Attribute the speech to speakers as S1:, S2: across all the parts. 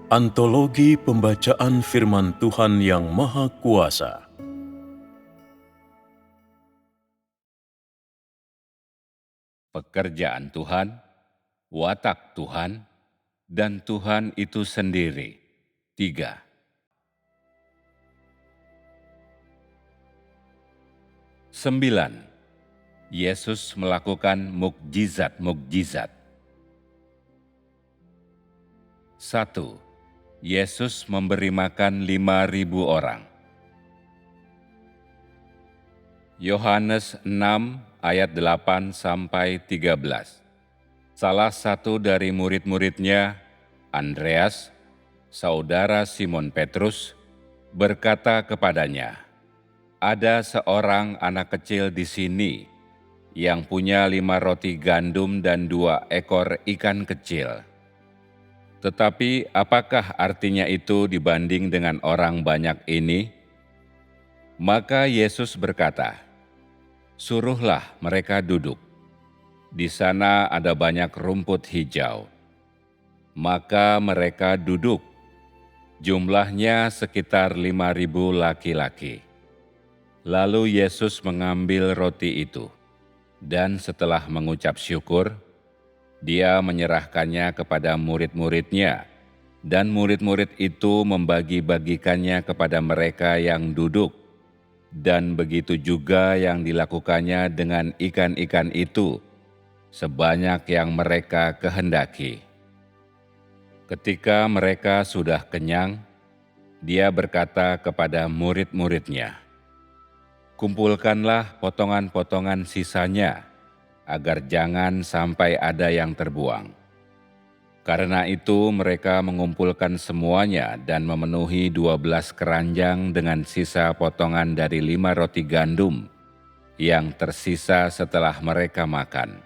S1: Antologi Pembacaan Firman Tuhan yang Maha Kuasa.
S2: Pekerjaan Tuhan, watak Tuhan, dan Tuhan itu sendiri. 3. Sembilan. Yesus melakukan mukjizat-mukjizat. 1. Yesus memberi makan 5.000 orang. Yohanes 6 ayat 8 sampai 13. Salah satu dari murid-muridnya, Andreas, saudara Simon Petrus, berkata kepadanya, "Ada seorang anak kecil di sini yang punya 5 roti gandum dan 2 ekor ikan kecil. Tetapi apakah artinya itu dibanding dengan orang banyak ini?" Maka Yesus berkata, "Suruhlah mereka duduk. Di sana ada banyak rumput hijau." Maka mereka duduk. Jumlahnya sekitar 5.000 laki-laki. Lalu Yesus mengambil roti itu, dan setelah mengucap syukur, Dia menyerahkannya kepada murid-muridnya, dan murid-murid itu membagi-bagikannya kepada mereka yang duduk, dan begitu juga yang dilakukannya dengan ikan-ikan itu, sebanyak yang mereka kehendaki. Ketika mereka sudah kenyang, Dia berkata kepada murid-muridnya, "Kumpulkanlah potongan-potongan sisanya, agar jangan sampai ada yang terbuang." Karena itu mereka mengumpulkan semuanya dan memenuhi 12 keranjang dengan sisa potongan dari 5 roti gandum yang tersisa setelah mereka makan.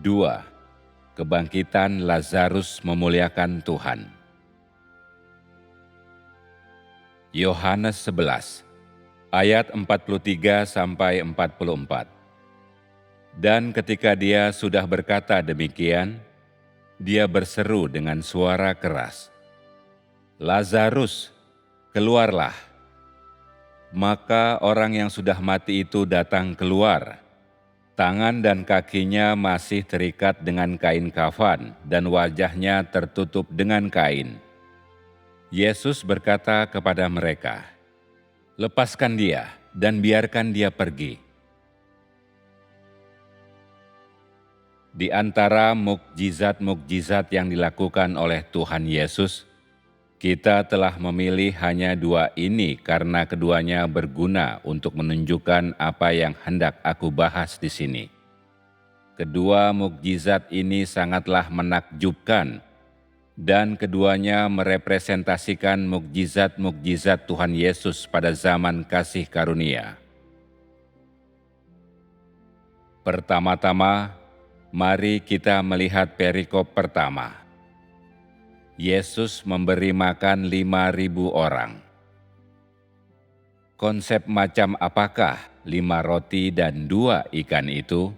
S2: 2. Kebangkitan Lazarus memuliakan Tuhan. Yohanes 11 ayat 43 sampai 44. Dan ketika dia sudah berkata demikian, dia berseru dengan suara keras, "Lazarus, keluarlah!" Maka orang yang sudah mati itu datang keluar. Tangan dan kakinya masih terikat dengan kain kafan dan wajahnya tertutup dengan kain. Yesus berkata kepada mereka, "Lepaskan dia dan biarkan dia pergi." Di antara mukjizat-mukjizat yang dilakukan oleh Tuhan Yesus, kita telah memilih hanya 2 ini karena keduanya berguna untuk menunjukkan apa yang hendak aku bahas di sini. Kedua mukjizat ini sangatlah menakjubkan, dan keduanya merepresentasikan mukjizat-mukjizat Tuhan Yesus pada zaman kasih karunia. Pertama-tama, mari kita melihat perikop pertama. Yesus memberi makan 5.000 orang. Konsep macam apakah 5 roti dan 2 ikan itu?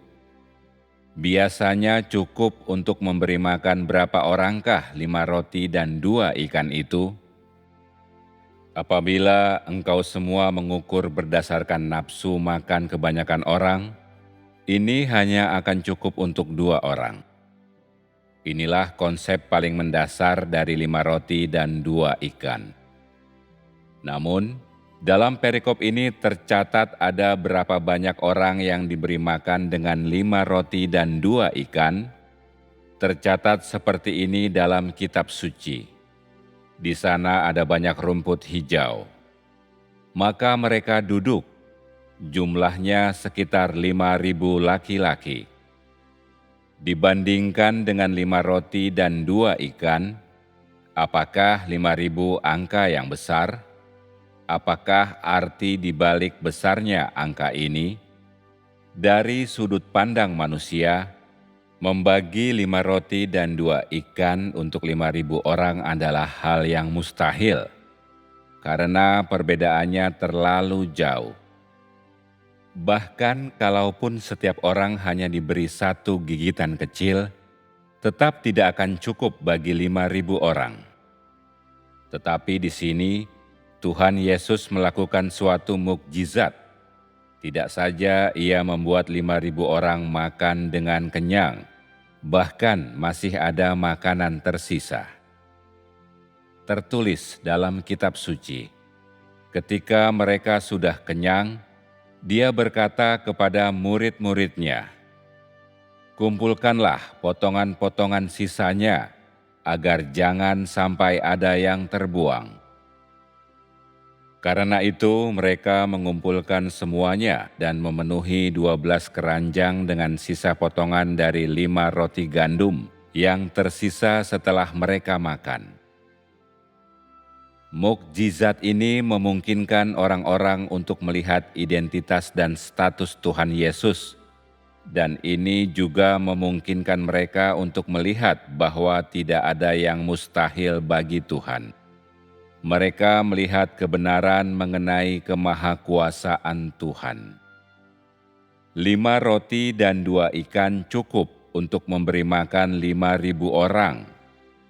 S2: Biasanya cukup untuk memberi makan berapa orangkah 5 roti dan 2 ikan itu? Apabila engkau semua mengukur berdasarkan nafsu makan kebanyakan orang, ini hanya akan cukup untuk 2 orang. Inilah konsep paling mendasar dari 5 roti dan 2 ikan. Namun, dalam perikop ini tercatat ada berapa banyak orang yang diberi makan dengan 5 roti dan 2 ikan. Tercatat seperti ini dalam kitab suci. Di sana ada banyak rumput hijau. Maka mereka duduk. Jumlahnya sekitar 5.000 laki-laki. Dibandingkan dengan 5 roti dan 2 ikan, apakah 5.000 angka yang besar? Apakah arti di balik besarnya angka ini? Dari sudut pandang manusia, membagi 5 roti dan 2 ikan untuk 5.000 orang adalah hal yang mustahil, karena perbedaannya terlalu jauh. Bahkan kalaupun setiap orang hanya diberi 1 gigitan kecil, tetap tidak akan cukup bagi 5.000 orang. Tetapi di sini, Tuhan Yesus melakukan suatu mukjizat. Tidak saja Ia membuat 5.000 orang makan dengan kenyang, bahkan masih ada makanan tersisa. Tertulis dalam kitab suci, ketika mereka sudah kenyang, Dia berkata kepada murid-muridnya, "Kumpulkanlah potongan-potongan sisanya, agar jangan sampai ada yang terbuang." Karena itu mereka mengumpulkan semuanya dan memenuhi 12 keranjang dengan sisa potongan dari 5 roti gandum yang tersisa setelah mereka makan. Mukjizat ini memungkinkan orang-orang untuk melihat identitas dan status Tuhan Yesus, dan ini juga memungkinkan mereka untuk melihat bahwa tidak ada yang mustahil bagi Tuhan. Mereka melihat kebenaran mengenai kemahakuasaan Tuhan. 5 roti dan 2 ikan cukup untuk memberi makan 5.000 orang.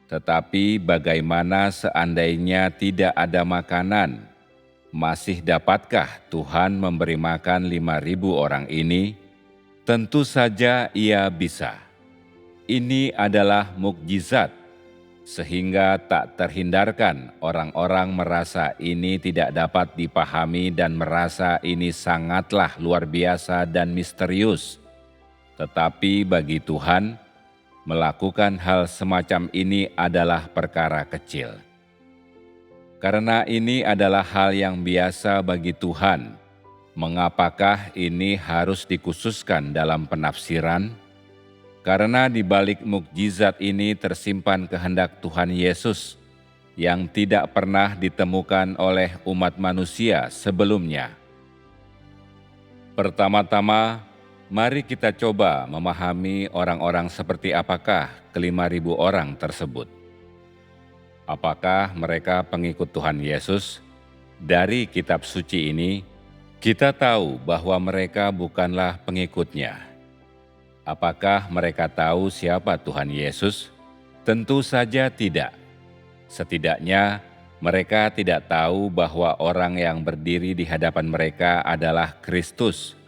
S2: Tetapi bagaimana seandainya tidak ada makanan? Masih dapatkah Tuhan memberi makan 5.000 orang ini? Tentu saja Ia bisa. Ini adalah mukjizat, sehingga tak terhindarkan orang-orang merasa ini tidak dapat dipahami dan merasa ini sangatlah luar biasa dan misterius. Tetapi bagi Tuhan, melakukan hal semacam ini adalah perkara kecil. Karena ini adalah hal yang biasa bagi Tuhan, mengapakah ini harus dikhususkan dalam penafsiran? Karena di balik mukjizat ini tersimpan kehendak Tuhan Yesus yang tidak pernah ditemukan oleh umat manusia sebelumnya. Pertama-tama, mari kita coba memahami orang-orang seperti apakah ke-5.000 orang tersebut. Apakah mereka pengikut Tuhan Yesus? Dari kitab suci ini, kita tahu bahwa mereka bukanlah pengikutnya. Apakah mereka tahu siapa Tuhan Yesus? Tentu saja tidak. Setidaknya, mereka tidak tahu bahwa orang yang berdiri di hadapan mereka adalah Kristus.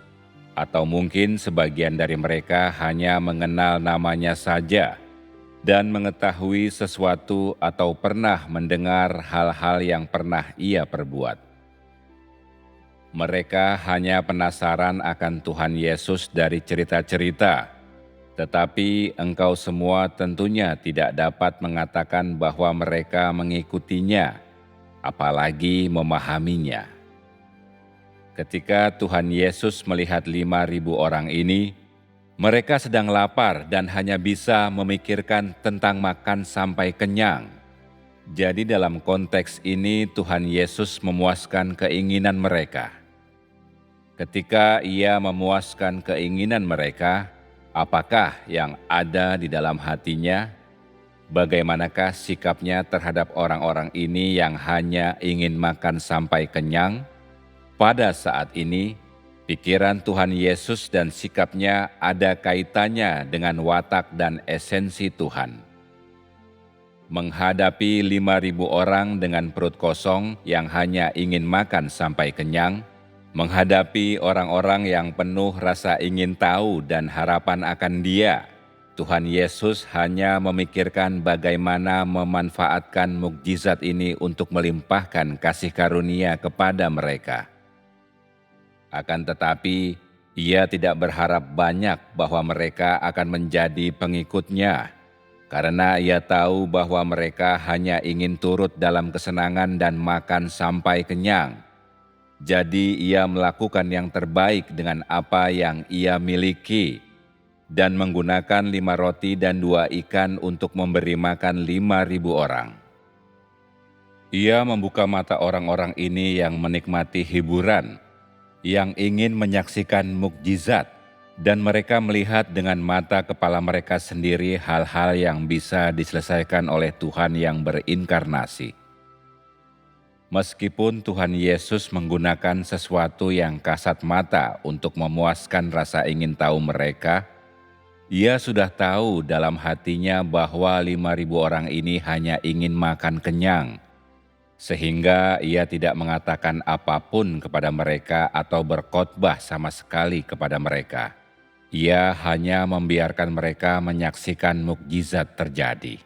S2: Atau mungkin sebagian dari mereka hanya mengenal namanya saja dan mengetahui sesuatu atau pernah mendengar hal-hal yang pernah Ia perbuat. Mereka hanya penasaran akan Tuhan Yesus dari cerita-cerita, tetapi engkau semua tentunya tidak dapat mengatakan bahwa mereka mengikutinya, apalagi memahaminya. Ketika Tuhan Yesus melihat 5.000 orang ini, mereka sedang lapar dan hanya bisa memikirkan tentang makan sampai kenyang. Jadi dalam konteks ini Tuhan Yesus memuaskan keinginan mereka. Ketika Ia memuaskan keinginan mereka, apakah yang ada di dalam hatinya? Bagaimanakah sikapnya terhadap orang-orang ini yang hanya ingin makan sampai kenyang? Pada saat ini, pikiran Tuhan Yesus dan sikapnya ada kaitannya dengan watak dan esensi Tuhan. Menghadapi 5.000 orang dengan perut kosong yang hanya ingin makan sampai kenyang, menghadapi orang-orang yang penuh rasa ingin tahu dan harapan akan Dia, Tuhan Yesus hanya memikirkan bagaimana memanfaatkan mukjizat ini untuk melimpahkan kasih karunia kepada mereka. Akan tetapi, Ia tidak berharap banyak bahwa mereka akan menjadi pengikutnya, karena Ia tahu bahwa mereka hanya ingin turut dalam kesenangan dan makan sampai kenyang. Jadi Ia melakukan yang terbaik dengan apa yang Ia miliki, dan menggunakan 5 roti dan 2 ikan untuk memberi makan 5.000 orang. Ia membuka mata orang-orang ini yang menikmati hiburan, yang ingin menyaksikan mukjizat, dan mereka melihat dengan mata kepala mereka sendiri hal-hal yang bisa diselesaikan oleh Tuhan yang berinkarnasi. Meskipun Tuhan Yesus menggunakan sesuatu yang kasat mata untuk memuaskan rasa ingin tahu mereka, Ia sudah tahu dalam hatinya bahwa 5.000 orang ini hanya ingin makan kenyang, sehingga ia tidak mengatakan apapun kepada mereka atau berkhotbah sama sekali kepada mereka. Ia hanya membiarkan mereka menyaksikan mukjizat terjadi.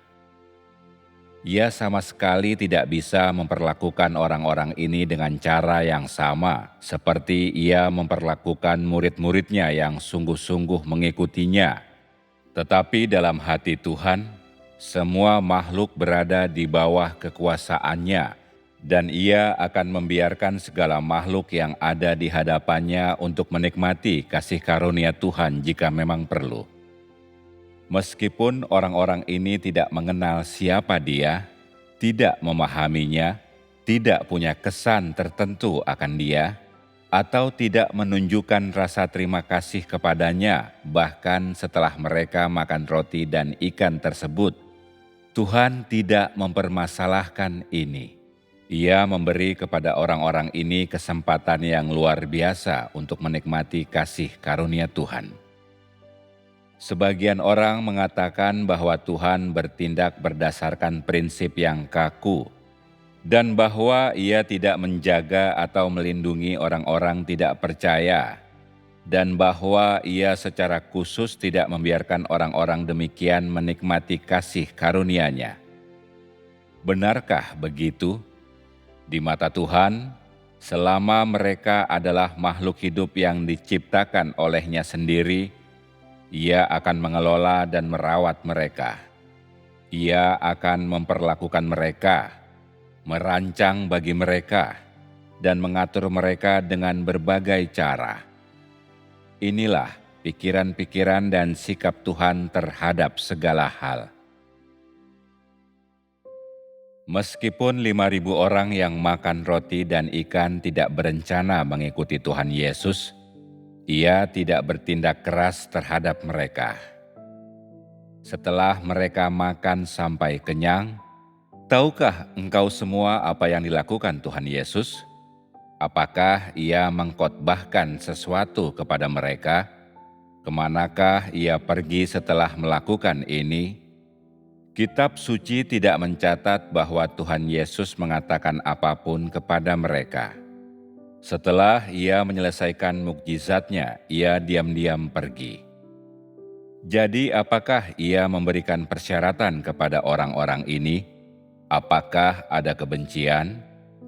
S2: Ia sama sekali tidak bisa memperlakukan orang-orang ini dengan cara yang sama seperti ia memperlakukan murid-muridnya yang sungguh-sungguh mengikutinya. Tetapi dalam hati Tuhan, semua makhluk berada di bawah kekuasaannya, dan ia akan membiarkan segala makhluk yang ada di hadapannya untuk menikmati kasih karunia Tuhan jika memang perlu. Meskipun orang-orang ini tidak mengenal siapa Dia, tidak memahaminya, tidak punya kesan tertentu akan Dia, atau tidak menunjukkan rasa terima kasih kepadanya, bahkan setelah mereka makan roti dan ikan tersebut, Tuhan tidak mempermasalahkan ini. Ia memberi kepada orang-orang ini kesempatan yang luar biasa untuk menikmati kasih karunia Tuhan. Sebagian orang mengatakan bahwa Tuhan bertindak berdasarkan prinsip yang kaku, dan bahwa Ia tidak menjaga atau melindungi orang-orang tidak percaya, dan bahwa Ia secara khusus tidak membiarkan orang-orang demikian menikmati kasih karunia-Nya. Benarkah begitu? Di mata Tuhan, selama mereka adalah makhluk hidup yang diciptakan oleh-Nya sendiri, Ia akan mengelola dan merawat mereka. Ia akan memperlakukan mereka, merancang bagi mereka, dan mengatur mereka dengan berbagai cara. Inilah pikiran-pikiran dan sikap Tuhan terhadap segala hal. Meskipun 5.000 orang yang makan roti dan ikan tidak berencana mengikuti Tuhan Yesus, Ia tidak bertindak keras terhadap mereka. Setelah mereka makan sampai kenyang, tahukah engkau semua apa yang dilakukan Tuhan Yesus? Apakah Ia mengkhotbahkan sesuatu kepada mereka? Kemanakah Ia pergi setelah melakukan ini? Kitab suci tidak mencatat bahwa Tuhan Yesus mengatakan apapun kepada mereka. Setelah Ia menyelesaikan mukjizat-Nya, Ia diam-diam pergi. Jadi apakah Ia memberikan persyaratan kepada orang-orang ini? Apakah ada kebencian?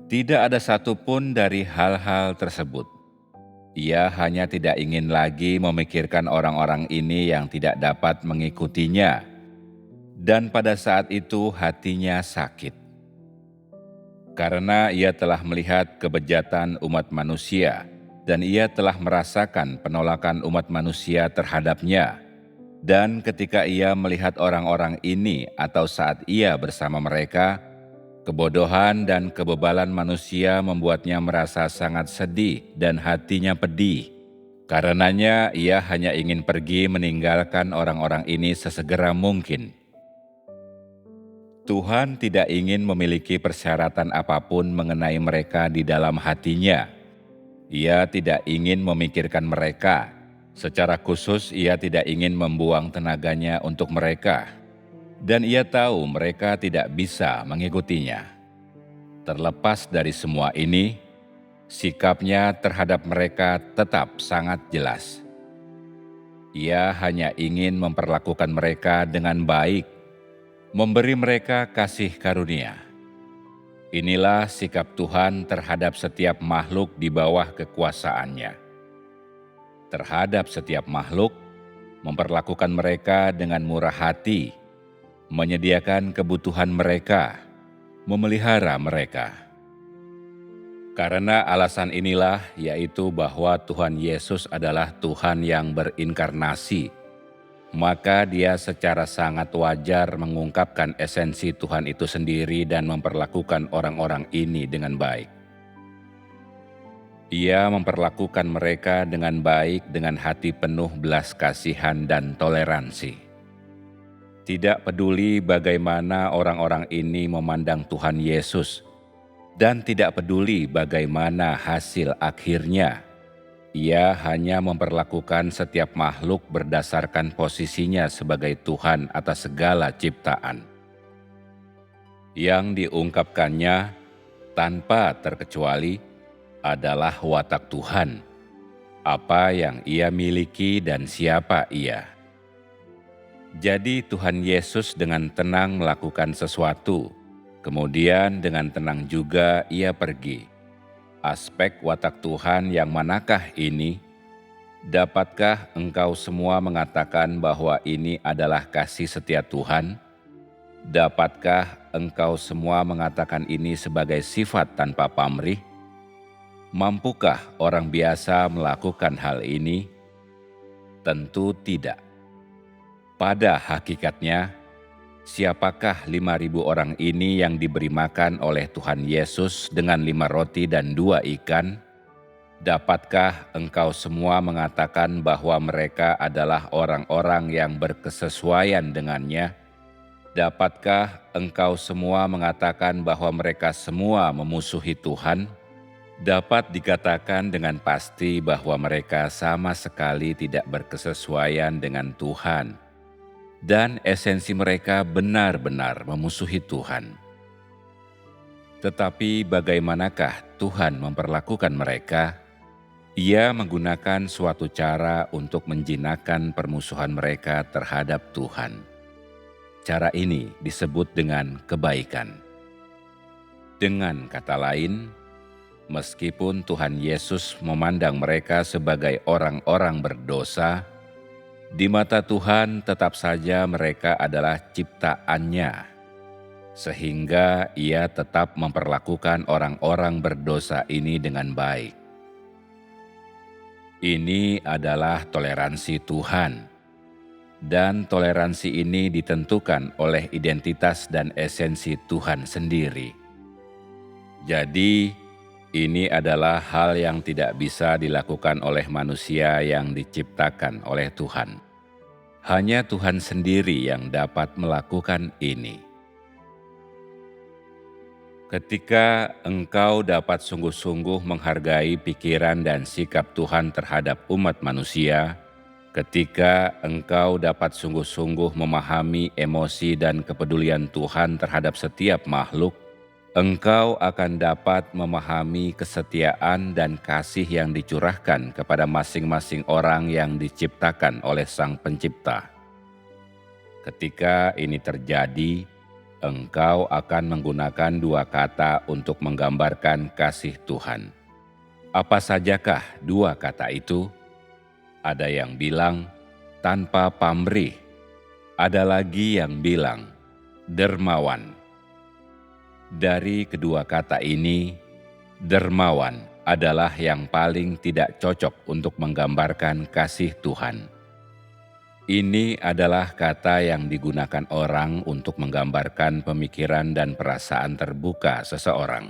S2: Tidak ada satupun dari hal-hal tersebut. Ia hanya tidak ingin lagi memikirkan orang-orang ini yang tidak dapat mengikutinya. Dan pada saat itu hatinya sakit. Karena Ia telah melihat kebejatan umat manusia, dan Ia telah merasakan penolakan umat manusia terhadap-Nya. Dan ketika Ia melihat orang-orang ini atau saat Ia bersama mereka, kebodohan dan kebebalan manusia membuatnya merasa sangat sedih dan hatinya pedih. Karenanya Ia hanya ingin pergi meninggalkan orang-orang ini sesegera mungkin. Tuhan tidak ingin memiliki persyaratan apapun mengenai mereka di dalam hatinya. Ia tidak ingin memikirkan mereka. Secara khusus Ia tidak ingin membuang tenaganya untuk mereka. Dan Ia tahu mereka tidak bisa mengikutinya. Terlepas dari semua ini, sikap-Nya terhadap mereka tetap sangat jelas. Ia hanya ingin memperlakukan mereka dengan baik, memberi mereka kasih karunia. Inilah sikap Tuhan terhadap setiap makhluk di bawah kekuasaan-Nya. Terhadap setiap makhluk, memperlakukan mereka dengan murah hati, menyediakan kebutuhan mereka, memelihara mereka. Karena alasan inilah, yaitu bahwa Tuhan Yesus adalah Tuhan yang berinkarnasi, maka Dia secara sangat wajar mengungkapkan esensi Tuhan itu sendiri dan memperlakukan orang-orang ini dengan baik. Ia memperlakukan mereka dengan baik dengan hati penuh belas kasihan dan toleransi. Tidak peduli bagaimana orang-orang ini memandang Tuhan Yesus, dan tidak peduli bagaimana hasil akhirnya. Ia hanya memperlakukan setiap makhluk berdasarkan posisinya sebagai Tuhan atas segala ciptaan. Yang diungkapkannya tanpa terkecuali adalah watak Tuhan, apa yang Ia miliki dan siapa Ia. Jadi Tuhan Yesus dengan tenang melakukan sesuatu, kemudian dengan tenang juga Ia pergi. Aspek watak Tuhan yang manakah ini? Dapatkah engkau semua mengatakan bahwa ini adalah kasih setia Tuhan? Dapatkah engkau semua mengatakan ini sebagai sifat tanpa pamrih? Mampukah orang biasa melakukan hal ini? Tentu tidak. Pada hakikatnya, siapakah 5.000 orang ini yang diberi makan oleh Tuhan Yesus dengan 5 roti dan 2 ikan? Dapatkah engkau semua mengatakan bahwa mereka adalah orang-orang yang berkesesuaian dengannya? Dapatkah engkau semua mengatakan bahwa mereka semua memusuhi Tuhan? Dapat dikatakan dengan pasti bahwa mereka sama sekali tidak berkesesuaian dengan Tuhan. Dan esensi mereka benar-benar memusuhi Tuhan. Tetapi bagaimanakah Tuhan memperlakukan mereka? Ia menggunakan suatu cara untuk menjinakkan permusuhan mereka terhadap Tuhan. Cara ini disebut dengan kebaikan. Dengan kata lain, meskipun Tuhan Yesus memandang mereka sebagai orang-orang berdosa, di mata Tuhan tetap saja mereka adalah ciptaannya, sehingga Ia tetap memperlakukan orang-orang berdosa ini dengan baik. Ini adalah toleransi Tuhan, dan toleransi ini ditentukan oleh identitas dan esensi Tuhan sendiri. Jadi, ini adalah hal yang tidak bisa dilakukan oleh manusia yang diciptakan oleh Tuhan. Hanya Tuhan sendiri yang dapat melakukan ini. Ketika engkau dapat sungguh-sungguh menghargai pikiran dan sikap Tuhan terhadap umat manusia, ketika engkau dapat sungguh-sungguh memahami emosi dan kepedulian Tuhan terhadap setiap makhluk, engkau akan dapat memahami kesetiaan dan kasih yang dicurahkan kepada masing-masing orang yang diciptakan oleh Sang Pencipta. Ketika ini terjadi, engkau akan menggunakan 2 kata untuk menggambarkan kasih Tuhan. Apa sajakah 2 kata itu? Ada yang bilang, tanpa pamrih. Ada lagi yang bilang, dermawan. Dari kedua kata ini, dermawan adalah yang paling tidak cocok untuk menggambarkan kasih Tuhan. Ini adalah kata yang digunakan orang untuk menggambarkan pemikiran dan perasaan terbuka seseorang.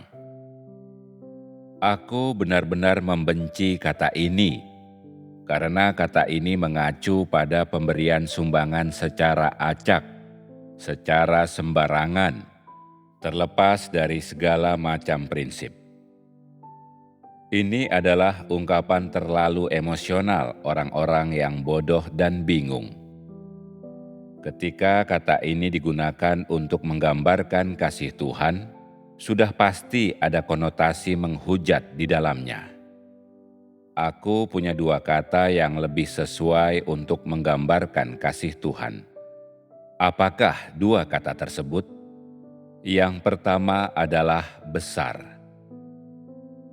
S2: Aku benar-benar membenci kata ini, karena kata ini mengacu pada pemberian sumbangan secara acak, secara sembarangan, terlepas dari segala macam prinsip. Ini adalah ungkapan terlalu emosional orang-orang yang bodoh dan bingung. Ketika kata ini digunakan untuk menggambarkan kasih Tuhan, sudah pasti ada konotasi menghujat di dalamnya. Aku punya 2 kata yang lebih sesuai untuk menggambarkan kasih Tuhan. Apakah 2 kata tersebut? Yang pertama adalah besar.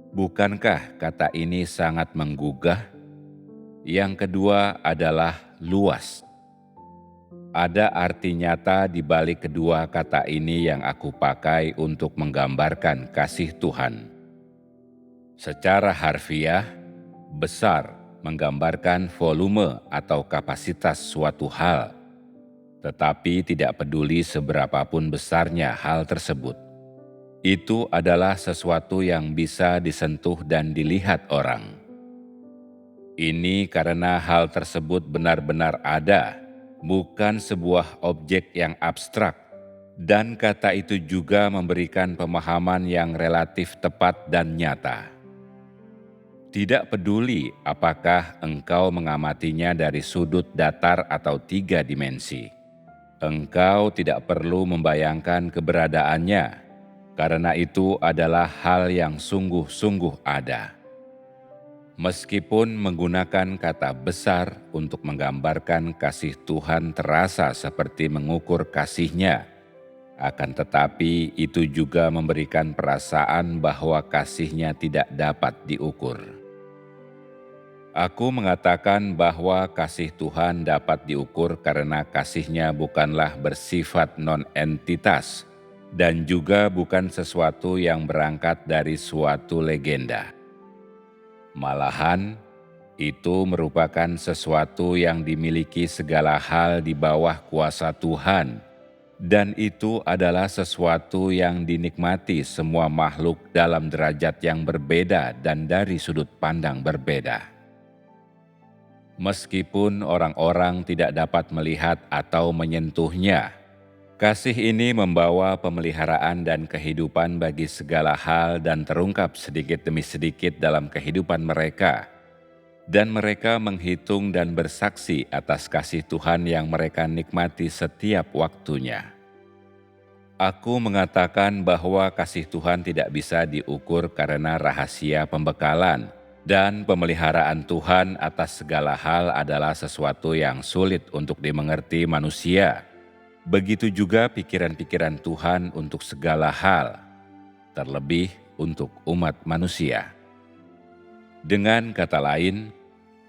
S2: Bukankah kata ini sangat menggugah? Yang kedua adalah luas. Ada arti nyata di balik kedua kata ini yang aku pakai untuk menggambarkan kasih Tuhan. Secara harfiah, besar menggambarkan volume atau kapasitas suatu hal, tetapi tidak peduli seberapapun besarnya hal tersebut. Itu adalah sesuatu yang bisa disentuh dan dilihat orang. Ini karena hal tersebut benar-benar ada, bukan sebuah objek yang abstrak, dan kata itu juga memberikan pemahaman yang relatif tepat dan nyata. Tidak peduli apakah engkau mengamatinya dari sudut datar atau 3 dimensi. Engkau tidak perlu membayangkan keberadaannya, karena itu adalah hal yang sungguh-sungguh ada. Meskipun menggunakan kata besar untuk menggambarkan kasih Tuhan terasa seperti mengukur kasih-Nya, akan tetapi itu juga memberikan perasaan bahwa kasih-Nya tidak dapat diukur. Aku mengatakan bahwa kasih Tuhan dapat diukur karena kasih-Nya bukanlah bersifat non-entitas dan juga bukan sesuatu yang berangkat dari suatu legenda. Malahan, itu merupakan sesuatu yang dimiliki segala hal di bawah kuasa Tuhan, dan itu adalah sesuatu yang dinikmati semua makhluk dalam derajat yang berbeda dan dari sudut pandang berbeda. Meskipun orang-orang tidak dapat melihat atau menyentuhnya, kasih ini membawa pemeliharaan dan kehidupan bagi segala hal dan terungkap sedikit demi sedikit dalam kehidupan mereka. Dan mereka menghitung dan bersaksi atas kasih Tuhan yang mereka nikmati setiap waktunya. Aku mengatakan bahwa kasih Tuhan tidak bisa diukur karena rahasia pembekalan, dan pemeliharaan Tuhan atas segala hal adalah sesuatu yang sulit untuk dimengerti manusia. Begitu juga pikiran-pikiran Tuhan untuk segala hal, terlebih untuk umat manusia. Dengan kata lain,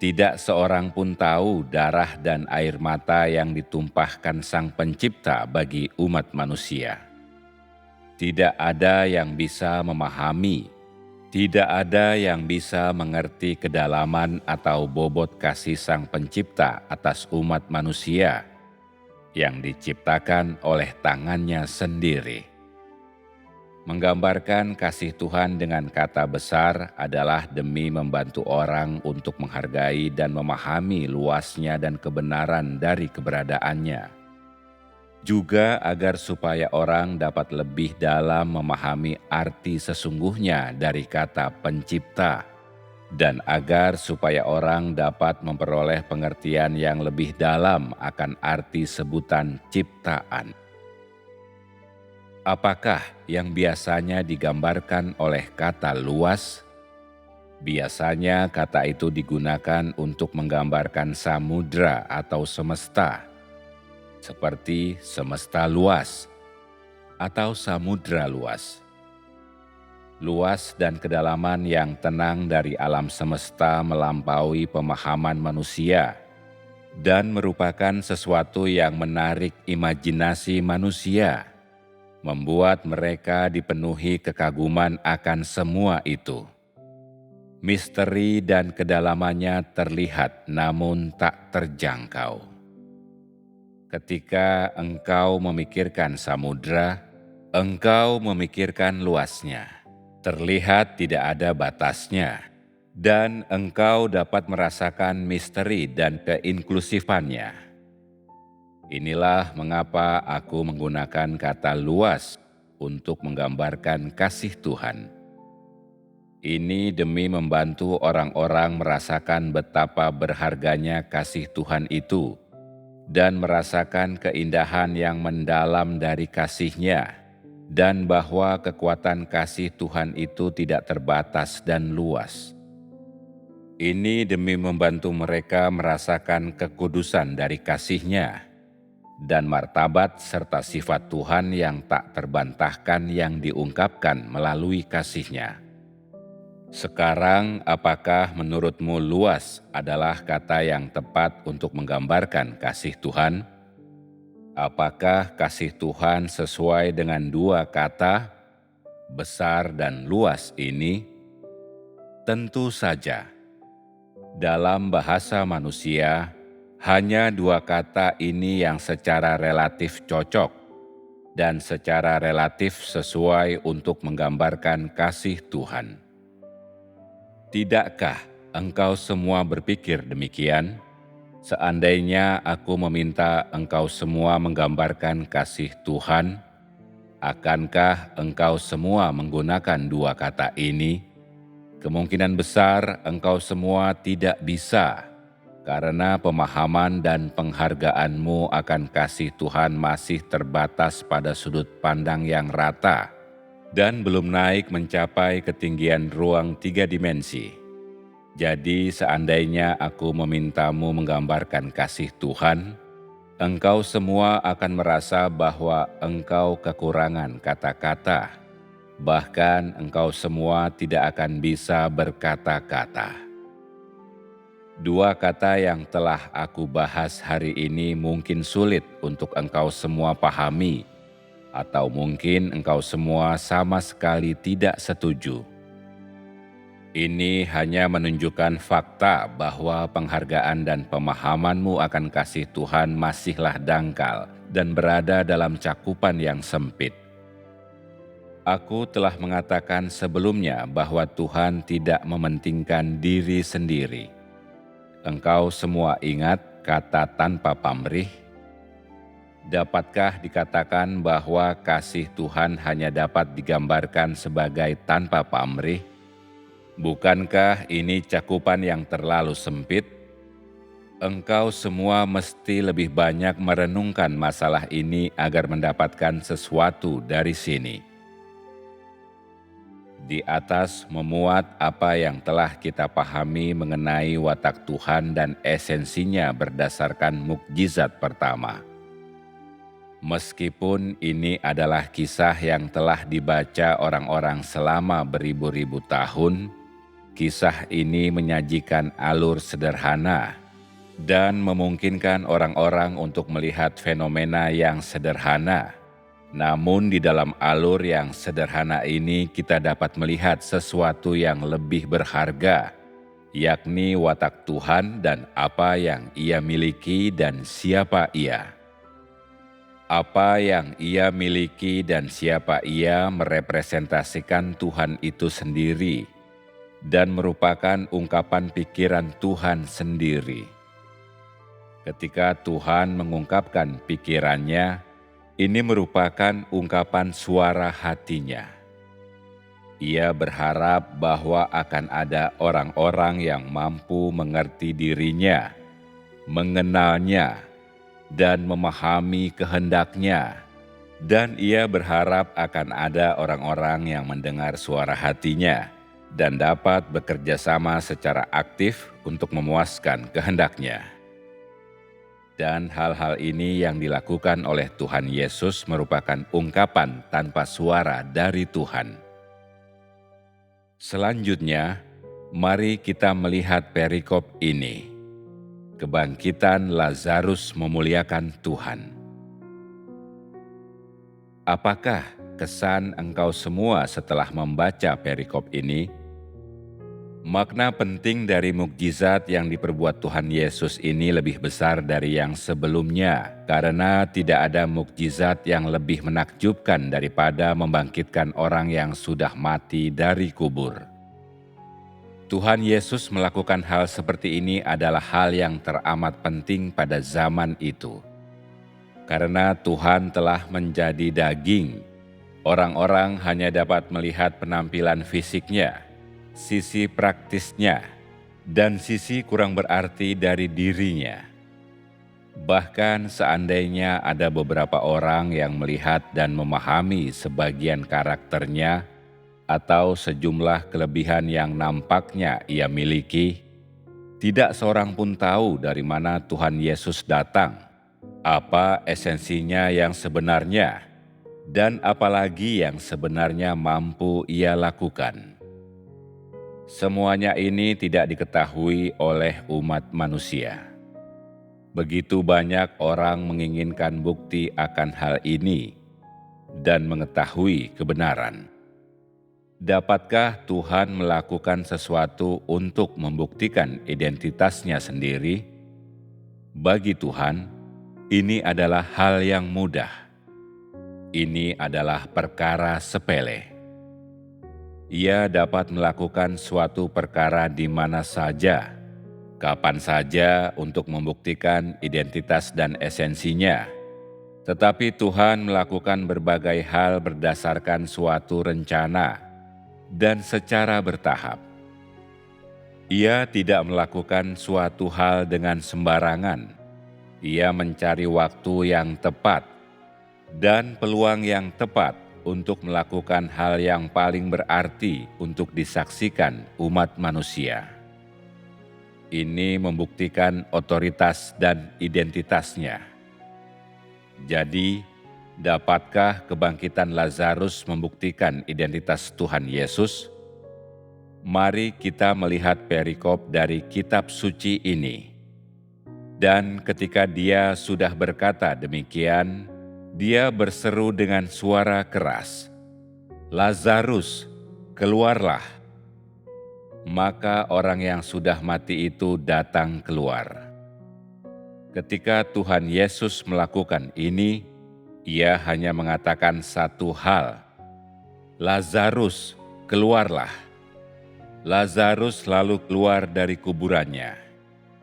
S2: tidak seorang pun tahu darah dan air mata yang ditumpahkan Sang Pencipta bagi umat manusia. Tidak ada yang bisa memahami, tidak ada yang bisa mengerti kedalaman atau bobot kasih Sang Pencipta atas umat manusia yang diciptakan oleh tangannya sendiri. Menggambarkan kasih Tuhan dengan kata besar adalah demi membantu orang untuk menghargai dan memahami luasnya dan kebenaran dari keberadaannya. Juga agar supaya orang dapat lebih dalam memahami arti sesungguhnya dari kata pencipta, dan agar supaya orang dapat memperoleh pengertian yang lebih dalam akan arti sebutan ciptaan. Apakah yang biasanya digambarkan oleh kata luas? Biasanya kata itu digunakan untuk menggambarkan samudra atau semesta, seperti semesta luas atau samudra luas. Luas dan kedalaman yang tenang dari alam semesta melampaui pemahaman manusia dan merupakan sesuatu yang menarik imajinasi manusia, membuat mereka dipenuhi kekaguman akan semua itu. Misteri dan kedalamannya terlihat namun tak terjangkau. Ketika engkau memikirkan samudra, engkau memikirkan luasnya. Terlihat tidak ada batasnya, dan engkau dapat merasakan misteri dan keinklusifannya. Inilah mengapa aku menggunakan kata luas untuk menggambarkan kasih Tuhan. Ini demi membantu orang-orang merasakan betapa berharganya kasih Tuhan itu dan merasakan keindahan yang mendalam dari kasih-Nya, dan bahwa kekuatan kasih Tuhan itu tidak terbatas dan luas. Ini demi membantu mereka merasakan kekudusan dari kasih-Nya dan martabat serta sifat Tuhan yang tak terbantahkan yang diungkapkan melalui kasih-Nya. Sekarang, apakah menurutmu luas adalah kata yang tepat untuk menggambarkan kasih Tuhan? Apakah kasih Tuhan sesuai dengan 2 kata, besar dan luas ini? Tentu saja. Dalam bahasa manusia, hanya 2 kata ini yang secara relatif cocok dan secara relatif sesuai untuk menggambarkan kasih Tuhan. Tidakkah engkau semua berpikir demikian? Seandainya aku meminta engkau semua menggambarkan kasih Tuhan, akankah engkau semua menggunakan 2 kata ini? Kemungkinan besar engkau semua tidak bisa, karena pemahaman dan penghargaanmu akan kasih Tuhan masih terbatas pada sudut pandang yang rata dan belum naik mencapai ketinggian ruang 3 dimensi. Jadi seandainya aku memintamu menggambarkan kasih Tuhan, engkau semua akan merasa bahwa engkau kekurangan kata-kata. Bahkan engkau semua tidak akan bisa berkata-kata. 2 kata yang telah aku bahas hari ini mungkin sulit untuk engkau semua pahami, atau mungkin engkau semua sama sekali tidak setuju. Ini hanya menunjukkan fakta bahwa penghargaan dan pemahamanmu akan kasih Tuhan masihlah dangkal dan berada dalam cakupan yang sempit. Aku telah mengatakan sebelumnya bahwa Tuhan tidak mementingkan diri sendiri. Engkau semua ingat kata tanpa pamrih? Dapatkah dikatakan bahwa kasih Tuhan hanya dapat digambarkan sebagai tanpa pamrih? Bukankah ini cakupan yang terlalu sempit? Engkau semua mesti lebih banyak merenungkan masalah ini agar mendapatkan sesuatu dari sini. Di atas memuat apa yang telah kita pahami mengenai watak Tuhan dan esensinya berdasarkan mukjizat pertama. Meskipun ini adalah kisah yang telah dibaca orang-orang selama beribu-ribu tahun, kisah ini menyajikan alur sederhana dan memungkinkan orang-orang untuk melihat fenomena yang sederhana. Namun di dalam alur yang sederhana ini kita dapat melihat sesuatu yang lebih berharga, yakni watak Tuhan dan apa yang Ia miliki dan siapa Ia. Apa yang Ia miliki dan siapa Ia merepresentasikan Tuhan itu sendiri dan merupakan ungkapan pikiran Tuhan sendiri. Ketika Tuhan mengungkapkan pikirannya, ini merupakan ungkapan suara hatinya. Ia berharap bahwa akan ada orang-orang yang mampu mengerti dirinya, mengenalnya, dan memahami kehendaknya. Dan ia berharap akan ada orang-orang yang mendengar suara hatinya dan dapat bekerja sama secara aktif untuk memuaskan kehendaknya. Dan hal-hal ini yang dilakukan oleh Tuhan Yesus merupakan ungkapan tanpa suara dari Tuhan. Selanjutnya, mari kita melihat perikop ini. Kebangkitan Lazarus memuliakan Tuhan. Apakah kesan engkau semua setelah membaca perikop ini? Makna penting dari mukjizat yang diperbuat Tuhan Yesus ini lebih besar dari yang sebelumnya, karena tidak ada mukjizat yang lebih menakjubkan daripada membangkitkan orang yang sudah mati dari kubur. Tuhan Yesus melakukan hal seperti ini adalah hal yang teramat penting pada zaman itu. Karena Tuhan telah menjadi daging, orang-orang hanya dapat melihat penampilan fisiknya, sisi praktisnya, dan sisi kurang berarti dari dirinya. Bahkan seandainya ada beberapa orang yang melihat dan memahami sebagian karakternya atau sejumlah kelebihan yang nampaknya ia miliki, tidak seorang pun tahu dari mana Tuhan Yesus datang, apa esensinya yang sebenarnya, dan apalagi yang sebenarnya mampu ia lakukan. Semuanya ini tidak diketahui oleh umat manusia. Begitu banyak orang menginginkan bukti akan hal ini dan mengetahui kebenaran. Dapatkah Tuhan melakukan sesuatu untuk membuktikan identitasnya sendiri? Bagi Tuhan, ini adalah hal yang mudah. Ini adalah perkara sepele. Ia dapat melakukan suatu perkara di mana saja, kapan saja untuk membuktikan identitas dan esensinya. Tetapi Tuhan melakukan berbagai hal berdasarkan suatu rencana dan secara bertahap. Ia tidak melakukan suatu hal dengan sembarangan. Ia mencari waktu yang tepat dan peluang yang tepat untuk melakukan hal yang paling berarti untuk disaksikan umat manusia. Ini membuktikan otoritas dan identitasnya. Jadi, dapatkah kebangkitan Lazarus membuktikan identitas Tuhan Yesus? Mari kita melihat perikop dari kitab suci ini. Dan ketika dia sudah berkata demikian, dia berseru dengan suara keras, "Lazarus, keluarlah!" Maka orang yang sudah mati itu datang keluar. Ketika Tuhan Yesus melakukan ini, ia hanya mengatakan satu hal, "Lazarus, keluarlah!" Lazarus lalu keluar dari kuburannya.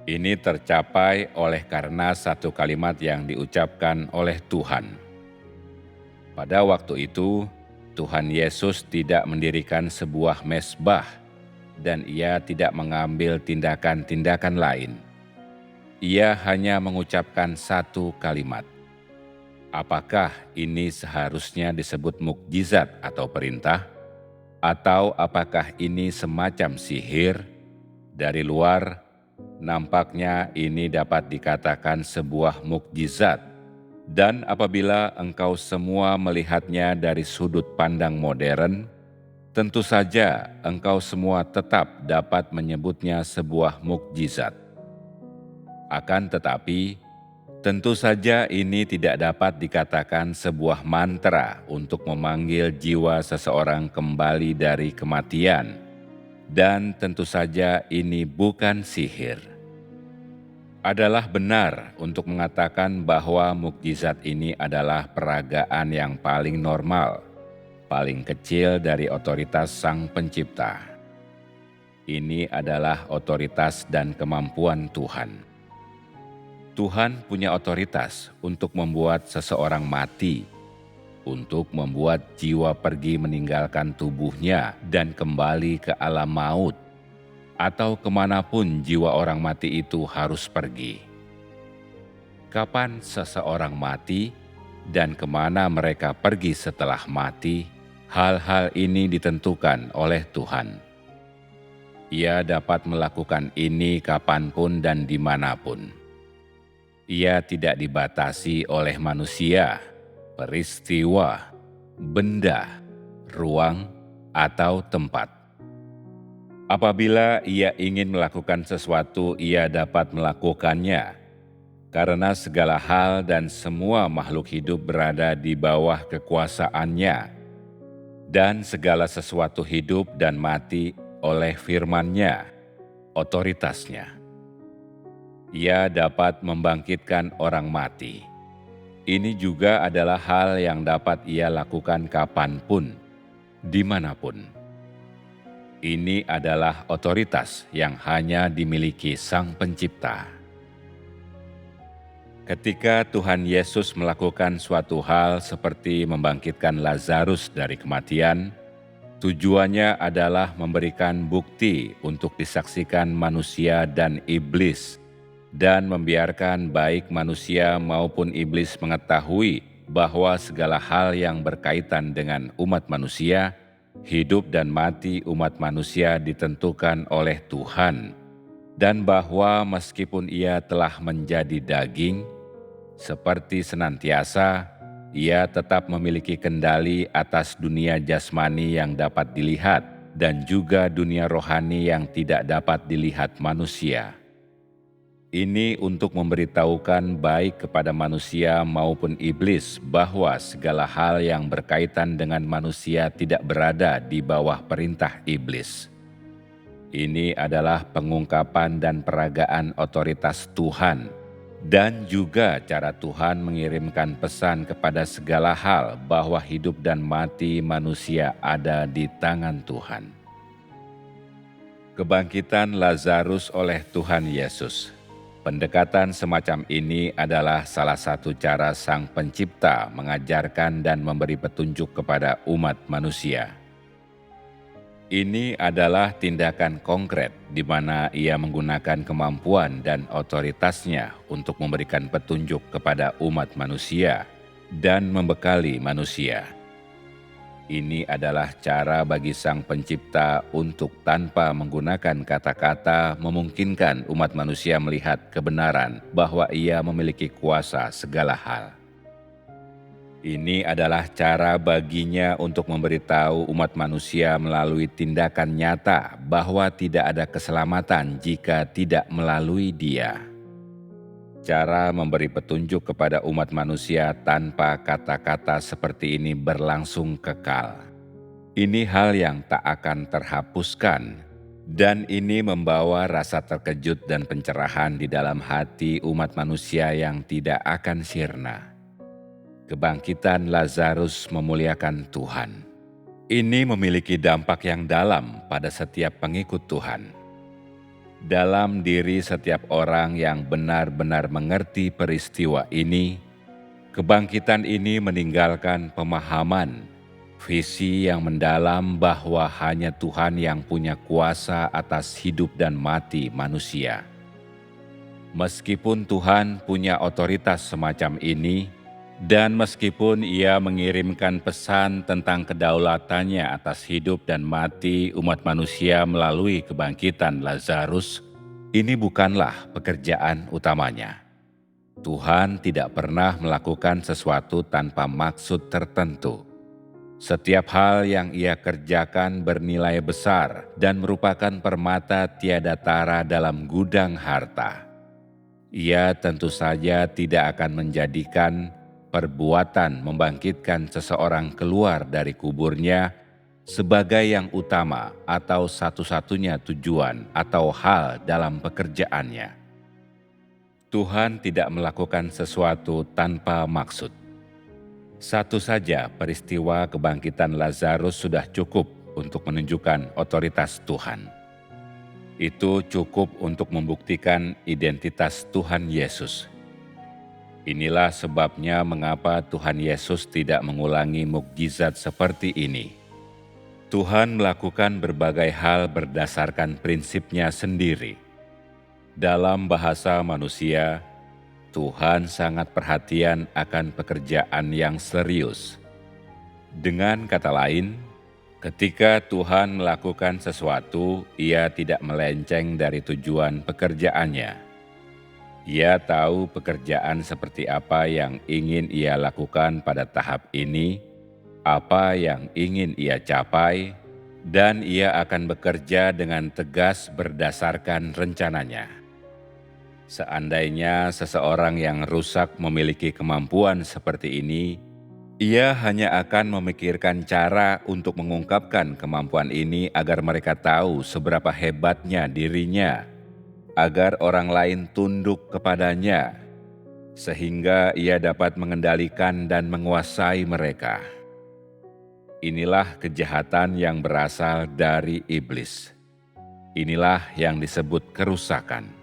S2: Ini tercapai oleh karena satu kalimat yang diucapkan oleh Tuhan. Pada waktu itu, Tuhan Yesus tidak mendirikan sebuah mezbah dan ia tidak mengambil tindakan-tindakan lain. Ia hanya mengucapkan satu kalimat. Apakah ini seharusnya disebut mukjizat atau perintah? Atau apakah ini semacam sihir? Dari luar, nampaknya ini dapat dikatakan sebuah mukjizat, dan apabila engkau semua melihatnya dari sudut pandang modern, tentu saja engkau semua tetap dapat menyebutnya sebuah mukjizat. Akan tetapi, tentu saja ini tidak dapat dikatakan sebuah mantra untuk memanggil jiwa seseorang kembali dari kematian. Dan tentu saja ini bukan sihir. Adalah benar untuk mengatakan bahwa mukjizat ini adalah peragaan yang paling normal, paling kecil dari otoritas Sang Pencipta. Ini adalah otoritas dan kemampuan Tuhan. Tuhan punya otoritas untuk membuat seseorang mati, untuk membuat jiwa pergi meninggalkan tubuhnya dan kembali ke alam maut, atau kemanapun jiwa orang mati itu harus pergi. Kapan seseorang mati dan kemana mereka pergi setelah mati, hal-hal ini ditentukan oleh Tuhan. Ia dapat melakukan ini kapanpun dan dimanapun. Ia tidak dibatasi oleh manusia, peristiwa, benda, ruang, atau tempat. Apabila ia ingin melakukan sesuatu, ia dapat melakukannya, karena segala hal dan semua makhluk hidup berada di bawah kekuasaannya, dan segala sesuatu hidup dan mati oleh firman-Nya, otoritasnya. Ia dapat membangkitkan orang mati. Ini juga adalah hal yang dapat ia lakukan kapanpun, dimanapun. Ini adalah otoritas yang hanya dimiliki Sang Pencipta. Ketika Tuhan Yesus melakukan suatu hal seperti membangkitkan Lazarus dari kematian, tujuannya adalah memberikan bukti untuk disaksikan manusia dan iblis, dan membiarkan baik manusia maupun iblis mengetahui bahwa segala hal yang berkaitan dengan umat manusia, hidup dan mati umat manusia ditentukan oleh Tuhan, dan bahwa meskipun ia telah menjadi daging, seperti senantiasa, ia tetap memiliki kendali atas dunia jasmani yang dapat dilihat dan juga dunia rohani yang tidak dapat dilihat manusia. Ini untuk memberitahukan baik kepada manusia maupun iblis bahwa segala hal yang berkaitan dengan manusia tidak berada di bawah perintah iblis. Ini adalah pengungkapan dan peragaan otoritas Tuhan, dan juga cara Tuhan mengirimkan pesan kepada segala hal bahwa hidup dan mati manusia ada di tangan Tuhan. Kebangkitan Lazarus oleh Tuhan Yesus. Pendekatan semacam ini adalah salah satu cara Sang Pencipta mengajarkan dan memberi petunjuk kepada umat manusia. Ini adalah tindakan konkret di mana ia menggunakan kemampuan dan otoritasnya untuk memberikan petunjuk kepada umat manusia dan membekali manusia. Ini adalah cara bagi Sang Pencipta untuk tanpa menggunakan kata-kata memungkinkan umat manusia melihat kebenaran bahwa Ia memiliki kuasa segala hal. Ini adalah cara baginya untuk memberitahu umat manusia melalui tindakan nyata bahwa tidak ada keselamatan jika tidak melalui Dia. Cara memberi petunjuk kepada umat manusia tanpa kata-kata seperti ini berlangsung kekal. Ini hal yang tak akan terhapuskan, dan ini membawa rasa terkejut dan pencerahan di dalam hati umat manusia yang tidak akan sirna. Kebangkitan Lazarus memuliakan Tuhan. Ini memiliki dampak yang dalam pada setiap pengikut Tuhan. Dalam diri setiap orang yang benar-benar mengerti peristiwa ini, kebangkitan ini meninggalkan pemahaman, visi yang mendalam bahwa hanya Tuhan yang punya kuasa atas hidup dan mati manusia. Meskipun Tuhan punya otoritas semacam ini, dan meskipun Ia mengirimkan pesan tentang kedaulatannya atas hidup dan mati umat manusia melalui kebangkitan Lazarus, ini bukanlah pekerjaan utamanya. Tuhan tidak pernah melakukan sesuatu tanpa maksud tertentu. Setiap hal yang Ia kerjakan bernilai besar dan merupakan permata tiada tara dalam gudang harta. Ia tentu saja tidak akan menjadikan perbuatan membangkitkan seseorang keluar dari kuburnya sebagai yang utama atau satu-satunya tujuan atau hal dalam pekerjaannya. Tuhan tidak melakukan sesuatu tanpa maksud. Satu saja peristiwa kebangkitan Lazarus sudah cukup untuk menunjukkan otoritas Tuhan. Itu cukup untuk membuktikan identitas Tuhan Yesus. Inilah sebabnya mengapa Tuhan Yesus tidak mengulangi mukjizat seperti ini. Tuhan melakukan berbagai hal berdasarkan prinsipnya sendiri. Dalam bahasa manusia, Tuhan sangat perhatian akan pekerjaan yang serius. Dengan kata lain, ketika Tuhan melakukan sesuatu, Ia tidak melenceng dari tujuan pekerjaannya. Ia tahu pekerjaan seperti apa yang ingin Ia lakukan pada tahap ini, apa yang ingin Ia capai, dan Ia akan bekerja dengan tegas berdasarkan rencananya. Seandainya seseorang yang rusak memiliki kemampuan seperti ini, ia hanya akan memikirkan cara untuk mengungkapkan kemampuan ini agar mereka tahu seberapa hebatnya dirinya, agar orang lain tunduk kepadanya, sehingga ia dapat mengendalikan dan menguasai mereka. Inilah kejahatan yang berasal dari iblis. Inilah yang disebut kerusakan.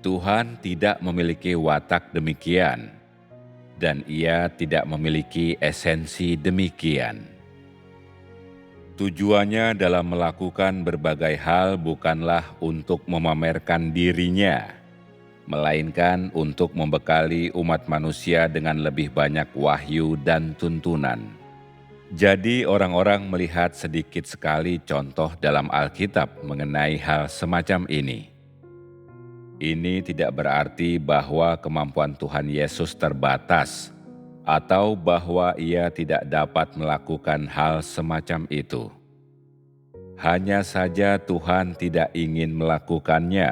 S2: Tuhan tidak memiliki watak demikian, dan Ia tidak memiliki esensi demikian. Tujuannya dalam melakukan berbagai hal bukanlah untuk memamerkan dirinya, melainkan untuk membekali umat manusia dengan lebih banyak wahyu dan tuntunan. Jadi orang-orang melihat sedikit sekali contoh dalam Alkitab mengenai hal semacam ini. Ini tidak berarti bahwa kemampuan Tuhan Yesus terbatas, atau bahwa Ia tidak dapat melakukan hal semacam itu. Hanya saja Tuhan tidak ingin melakukannya,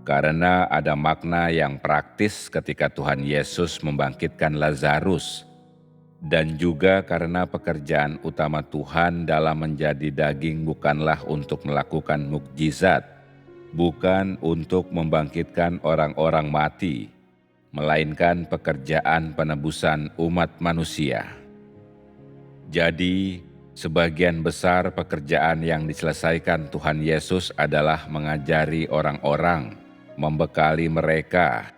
S2: karena ada makna yang praktis ketika Tuhan Yesus membangkitkan Lazarus, dan juga karena pekerjaan utama Tuhan dalam menjadi daging bukanlah untuk melakukan mukjizat, bukan untuk membangkitkan orang-orang mati, melainkan pekerjaan penebusan umat manusia. Jadi, sebagian besar pekerjaan yang diselesaikan Tuhan Yesus adalah mengajari orang-orang, membekali mereka,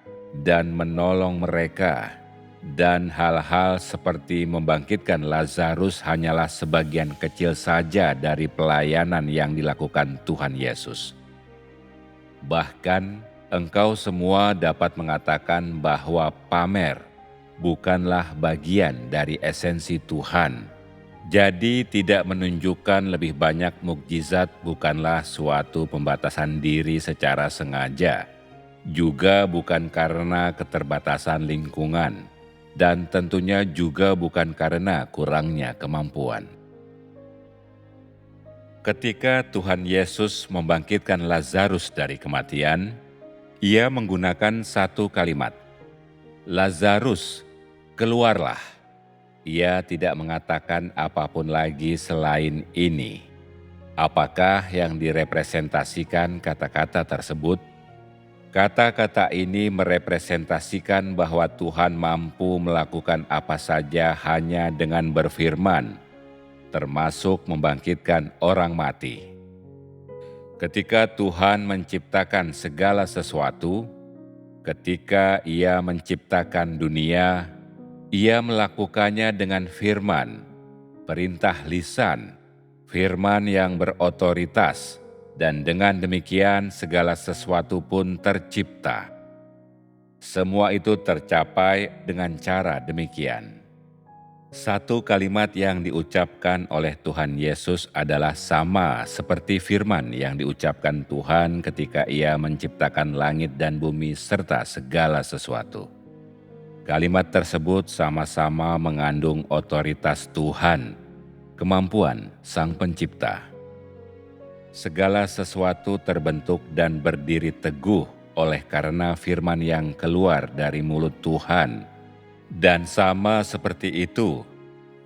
S2: dan menolong mereka. Dan hal-hal seperti membangkitkan Lazarus hanyalah sebagian kecil saja dari pelayanan yang dilakukan Tuhan Yesus. Bahkan engkau semua dapat mengatakan bahwa pamer bukanlah bagian dari esensi Tuhan. Jadi tidak menunjukkan lebih banyak mukjizat bukanlah suatu pembatasan diri secara sengaja, juga bukan karena keterbatasan lingkungan, dan tentunya juga bukan karena kurangnya kemampuan. Ketika Tuhan Yesus membangkitkan Lazarus dari kematian, Ia menggunakan satu kalimat, "Lazarus, keluarlah." Ia tidak mengatakan apapun lagi selain ini. Apakah yang direpresentasikan kata-kata tersebut? Kata-kata ini merepresentasikan bahwa Tuhan mampu melakukan apa saja hanya dengan berfirman, termasuk membangkitkan orang mati. Ketika Tuhan menciptakan segala sesuatu, ketika Ia menciptakan dunia, Ia melakukannya dengan firman, perintah lisan, firman yang berotoritas, dan dengan demikian segala sesuatu pun tercipta. Semua itu tercapai dengan cara demikian. Satu kalimat yang diucapkan oleh Tuhan Yesus adalah sama seperti firman yang diucapkan Tuhan ketika Ia menciptakan langit dan bumi serta segala sesuatu. Kalimat tersebut sama-sama mengandung otoritas Tuhan, kemampuan Sang Pencipta. Segala sesuatu terbentuk dan berdiri teguh oleh karena firman yang keluar dari mulut Tuhan. Dan sama seperti itu,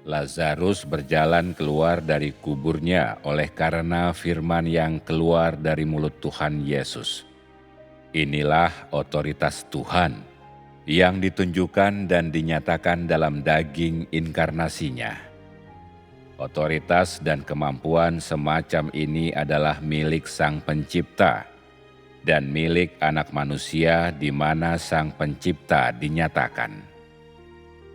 S2: Lazarus berjalan keluar dari kuburnya oleh karena firman yang keluar dari mulut Tuhan Yesus. Inilah otoritas Tuhan yang ditunjukkan dan dinyatakan dalam daging inkarnasinya. Otoritas dan kemampuan semacam ini adalah milik Sang Pencipta dan milik anak manusia di mana Sang Pencipta dinyatakan.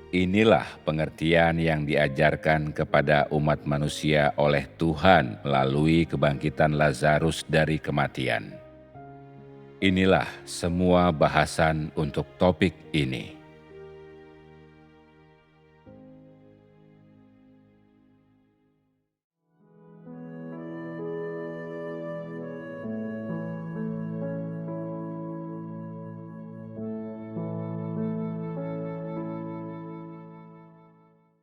S2: Inilah pengertian yang diajarkan kepada umat manusia oleh Tuhan melalui kebangkitan Lazarus dari kematian. Inilah semua bahasan untuk topik ini.